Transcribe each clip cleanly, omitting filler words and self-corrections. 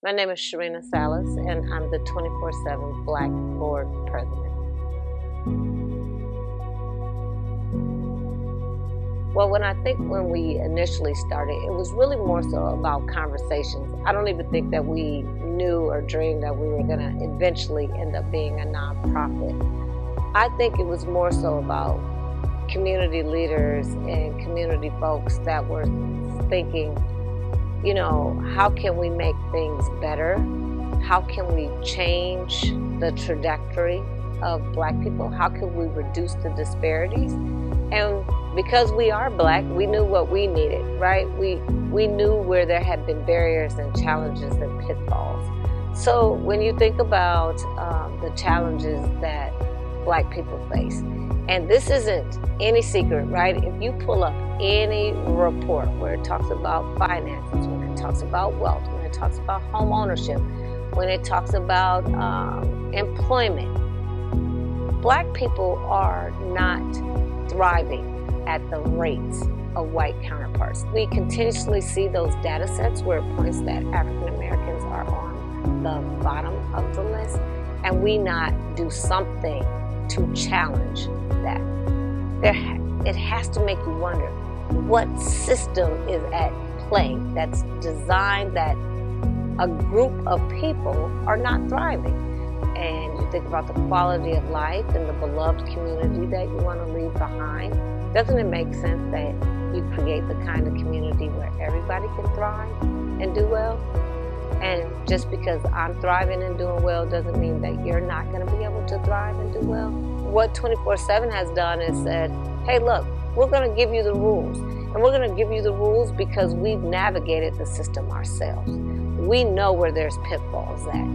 My name is Sharina Sallis, and I'm the 24/7 Black Board President. Well, when we initially started, it was really more so about conversations. I don't even think that we knew or dreamed that we were going to eventually end up being a nonprofit. I think it was more so about community leaders and community folks that were thinking, you know, how can we make things better? How can we change the trajectory of Black people? How can we reduce the disparities? And because we are Black, we knew what we needed, right? We knew where there had been barriers and challenges and pitfalls. So when you think about the challenges that Black people face, and this isn't any secret, right? If you pull up any report where it talks about finances, when it talks about wealth, when it talks about home ownership, when it talks about employment, Black people are not thriving at the rates of white counterparts. We continuously see those data sets where it points that African Americans are on the bottom of the list, and we not do something to challenge that. It has to make you wonder what system is at play that's designed that a group of people are not thriving. And you think about the quality of life and the beloved community that you want to leave behind. Doesn't it make sense that you create the kind of community where everybody can thrive and do well? And just because I'm thriving and doing well doesn't mean that you're not going to be able to thrive and do well. What 24/7 has done is said, hey, look, we're going to give you the rules. And we're going to give you the rules because we've navigated the system ourselves. We know where there's pitfalls at.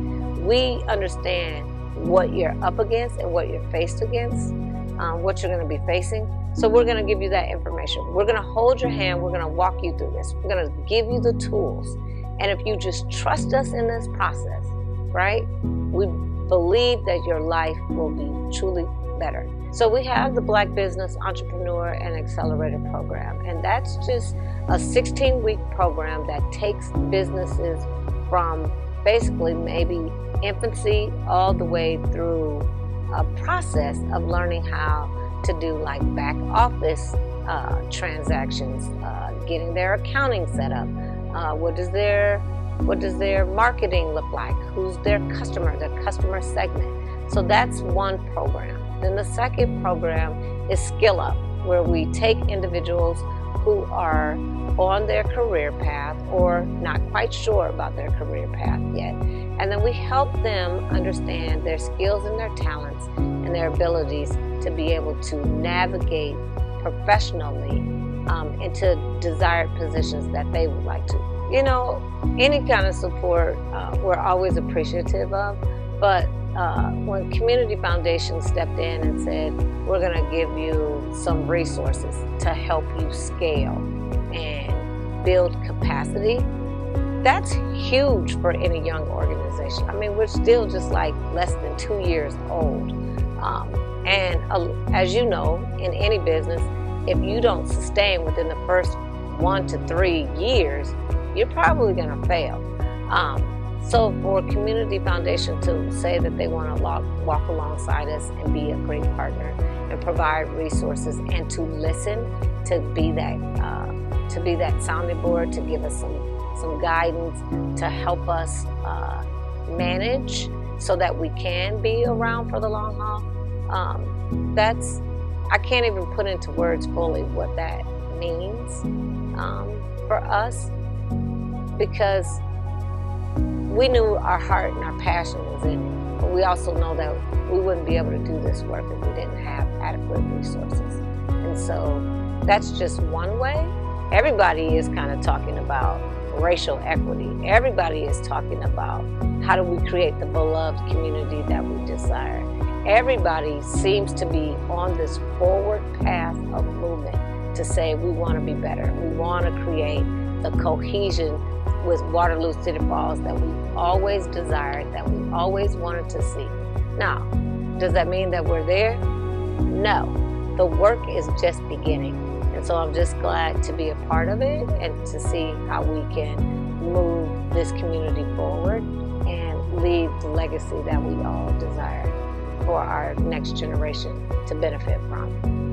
We understand what you're up against and what you're faced against, what you're going to be facing. So we're going to give you that information. We're going to hold your hand. We're going to walk you through this. We're going to give you the tools. And if you just trust us in this process, right, we believe that your life will be truly better. So we have the Black Business Entrepreneur and Accelerator Program, and that's just a 16-week program that takes businesses from basically maybe infancy all the way through a process of learning how to do like back office transactions, getting their accounting set up. What does their marketing look like? Who's their customer segment? So that's one program. Then the second program is Skill Up, where we take individuals who are on their career path or not quite sure about their career path yet. And then we help them understand their skills and their talents and their abilities to be able to navigate professionally into desired positions that they would like to. You know, any kind of support we're always appreciative of, but when Community Foundation stepped in and said, we're going to give you some resources to help you scale and build capacity, that's huge for any young organization. I mean, we're still just like less than 2 years old. As you know, in any business, if you don't sustain within the first 1 to 3 years, you're probably going to fail. So for Community Foundation to say that they want to walk alongside us and be a great partner and provide resources and to listen, to be that sounding board, to give us some guidance, to help us manage so that we can be around for the long haul. I can't even put into words fully what that means for us, because we knew our heart and our passion was in it, but we also know that we wouldn't be able to do this work if we didn't have adequate resources. And so that's just one way. Everybody is kind of talking about racial equity. Everybody is talking about how do we create the beloved community that we desire. Everybody seems to be on this forward path of movement to say we want to be better. We want to create the cohesion with Waterloo, Cedar Falls that we've always desired, that we've always wanted to see. Now, does that mean that we're there? No. The work is just beginning. And so I'm just glad to be a part of it and to see how we can move this community forward and leave the legacy that we all desire for our next generation to benefit from.